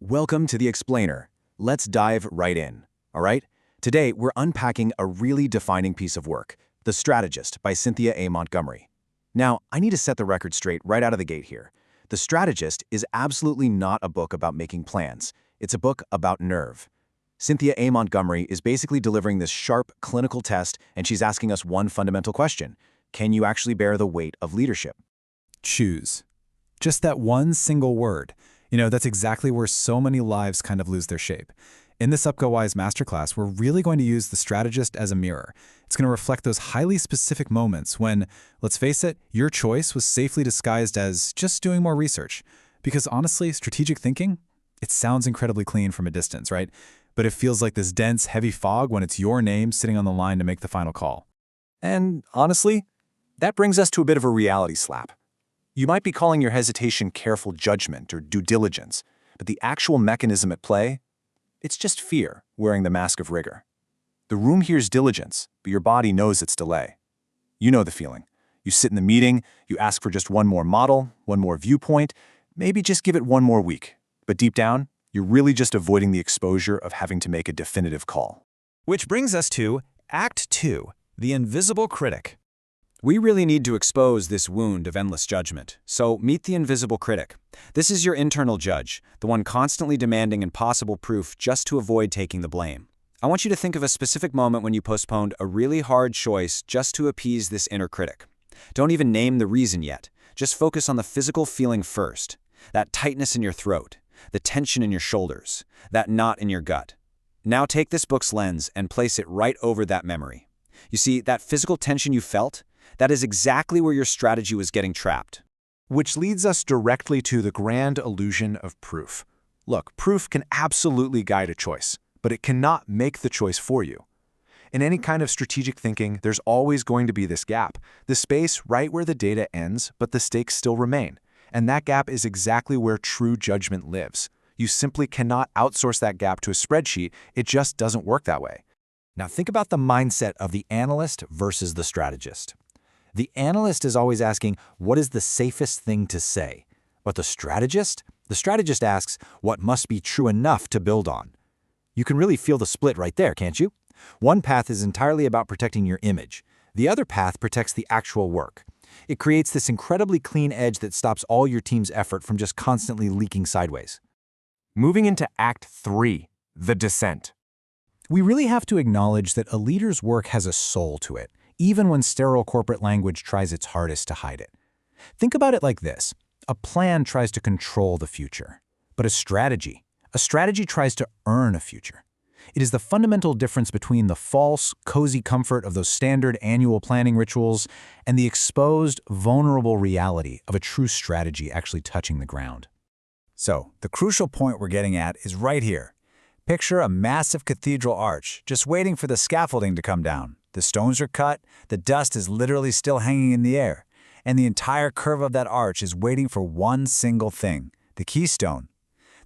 Welcome to The Explainer. Let's dive right in, all right? Today, we're unpacking a really defining piece of work, The Strategist by Cynthia A. Montgomery. Now, I need to set the record straight right out of the gate here. The Strategist is absolutely not a book about making plans. It's a book about nerve. Cynthia A. Montgomery is basically delivering this sharp, clinical test, and she's asking us one fundamental question. Can you actually bear the weight of leadership? Choose. Just that one single word. That's exactly where so many lives kind of lose their shape. In this UpGoWise masterclass, we're really going to use the strategist as a mirror. It's going to reflect those highly specific moments when, let's face it, your choice was safely disguised as just doing more research. Because honestly, strategic thinking, it sounds incredibly clean from a distance, right? But it feels like this dense, heavy fog when it's your name sitting on the line to make the final call. And honestly, that brings us to a bit of a reality slap. You might be calling your hesitation careful judgment or due diligence, but the actual mechanism at play, it's just fear wearing the mask of rigor. The room hears diligence, but your body knows it's delay. You know the feeling. You sit in the meeting, you ask for just one more model, one more viewpoint, maybe just give it one more week. But deep down, you're really just avoiding the exposure of having to make a definitive call. Which brings us to Act 2, The Invisible Critic. We really need to expose this wound of endless judgment. So meet the invisible critic. This is your internal judge, the one constantly demanding impossible proof just to avoid taking the blame. I want you to think of a specific moment when you postponed a really hard choice just to appease this inner critic. Don't even name the reason yet. Just focus on the physical feeling first. That tightness in your throat, the tension in your shoulders, that knot in your gut. Now take this book's lens and place it right over that memory. You see, that physical tension you felt? That is exactly where your strategy was getting trapped. Which leads us directly to the grand illusion of proof. Look, proof can absolutely guide a choice, but it cannot make the choice for you. In any kind of strategic thinking, there's always going to be this gap, the space right where the data ends, but the stakes still remain. And that gap is exactly where true judgment lives. You simply cannot outsource that gap to a spreadsheet. It just doesn't work that way. Now think about the mindset of the analyst versus the strategist. The analyst is always asking, what is the safest thing to say? But the strategist asks, what must be true enough to build on? You can really feel the split right there, can't you? One path is entirely about protecting your image. The other path protects the actual work. It creates this incredibly clean edge that stops all your team's effort from just constantly leaking sideways. Moving into Act 3, The Descent. We really have to acknowledge that a leader's work has a soul to it, even when sterile corporate language tries its hardest to hide it. Think about it like this. A plan tries to control the future, but a strategy tries to earn a future. It is the fundamental difference between the false, cozy comfort of those standard annual planning rituals and the exposed, vulnerable reality of a true strategy actually touching the ground. So, the crucial point we're getting at is right here. Picture a massive cathedral arch, just waiting for the scaffolding to come down. The stones are cut, the dust is literally still hanging in the air, and the entire curve of that arch is waiting for one single thing, the keystone.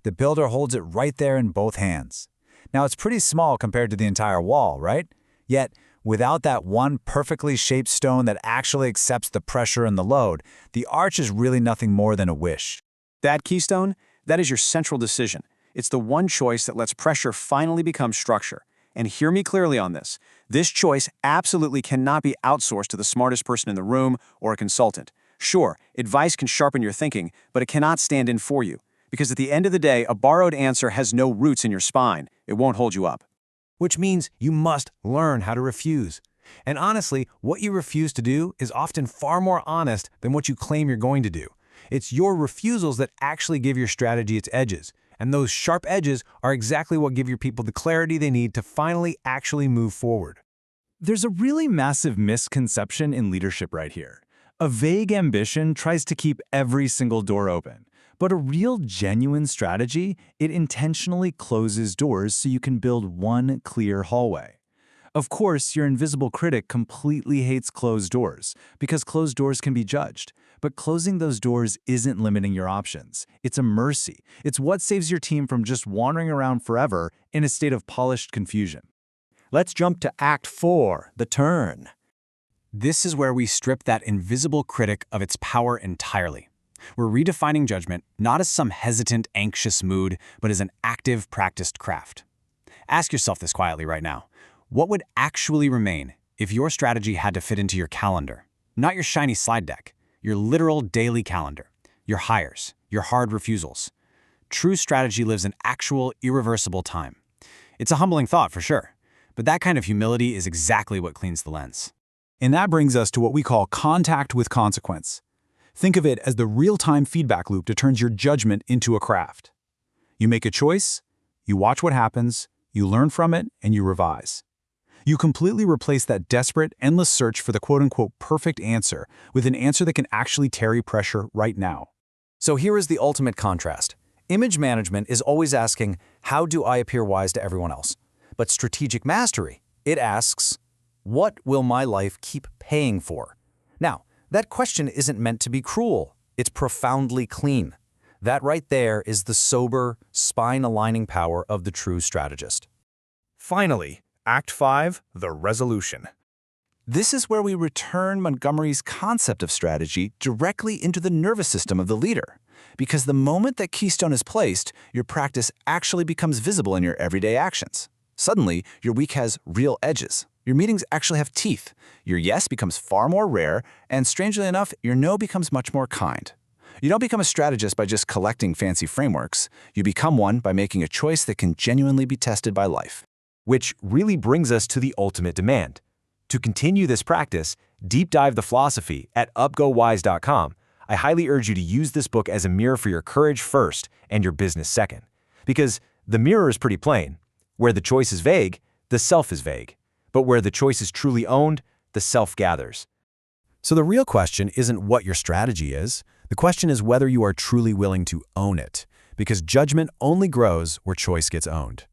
The builder holds it right there in both hands. Now, it's pretty small compared to the entire wall, right? Yet, without that one perfectly shaped stone that actually accepts the pressure and the load, the arch is really nothing more than a wish. That keystone, that is your central decision. It's the one choice that lets pressure finally become structure. And hear me clearly on this. This choice absolutely cannot be outsourced to the smartest person in the room or a consultant. Sure, advice can sharpen your thinking, but it cannot stand in for you. Because at the end of the day, a borrowed answer has no roots in your spine. It won't hold you up. Which means you must learn how to refuse. And honestly, what you refuse to do is often far more honest than what you claim you're going to do. It's your refusals that actually give your strategy its edges. And those sharp edges are exactly what give your people the clarity they need to finally actually move forward. There's a really massive misconception in leadership right here. A vague ambition tries to keep every single door open. But a real, genuine strategy, it intentionally closes doors so you can build one clear hallway. Of course, your invisible critic completely hates closed doors, because closed doors can be judged. But closing those doors isn't limiting your options. It's a mercy. It's what saves your team from just wandering around forever in a state of polished confusion. Let's jump to Act 4, The Turn. This is where we strip that invisible critic of its power entirely. We're redefining judgment not as some hesitant, anxious mood, but as an active, practiced craft. Ask yourself this quietly right now. What would actually remain if your strategy had to fit into your calendar? Not your shiny slide deck, your literal daily calendar, your hires, your hard refusals. True strategy lives in actual, irreversible time. It's a humbling thought for sure, but that kind of humility is exactly what cleans the lens. And that brings us to what we call contact with consequence. Think of it as the real-time feedback loop that turns your judgment into a craft. You make a choice, you watch what happens, you learn from it, and you revise. You completely replace that desperate, endless search for the quote-unquote perfect answer with an answer that can actually carry pressure right now. So here is the ultimate contrast. Image management is always asking, how do I appear wise to everyone else? But strategic mastery, it asks, what will my life keep paying for? Now, that question isn't meant to be cruel. It's profoundly clean. That right there is the sober, spine-aligning power of the true strategist. Finally, Act 5, the resolution. This is where we return Montgomery's concept of strategy directly into the nervous system of the leader. Because the moment that keystone is placed, your practice actually becomes visible in your everyday actions. Suddenly, your week has real edges. Your meetings actually have teeth. Your yes becomes far more rare, and strangely enough, your no becomes much more kind. You don't become a strategist by just collecting fancy frameworks. You become one by making a choice that can genuinely be tested by life. Which really brings us to the ultimate demand. To continue this practice, deep dive the philosophy at upgowise.com. I highly urge you to use this book as a mirror for your courage first and your business second. Because the mirror is pretty plain. Where the choice is vague, the self is vague. But where the choice is truly owned, the self gathers. So the real question isn't what your strategy is. The question is whether you are truly willing to own it. Because judgment only grows where choice gets owned.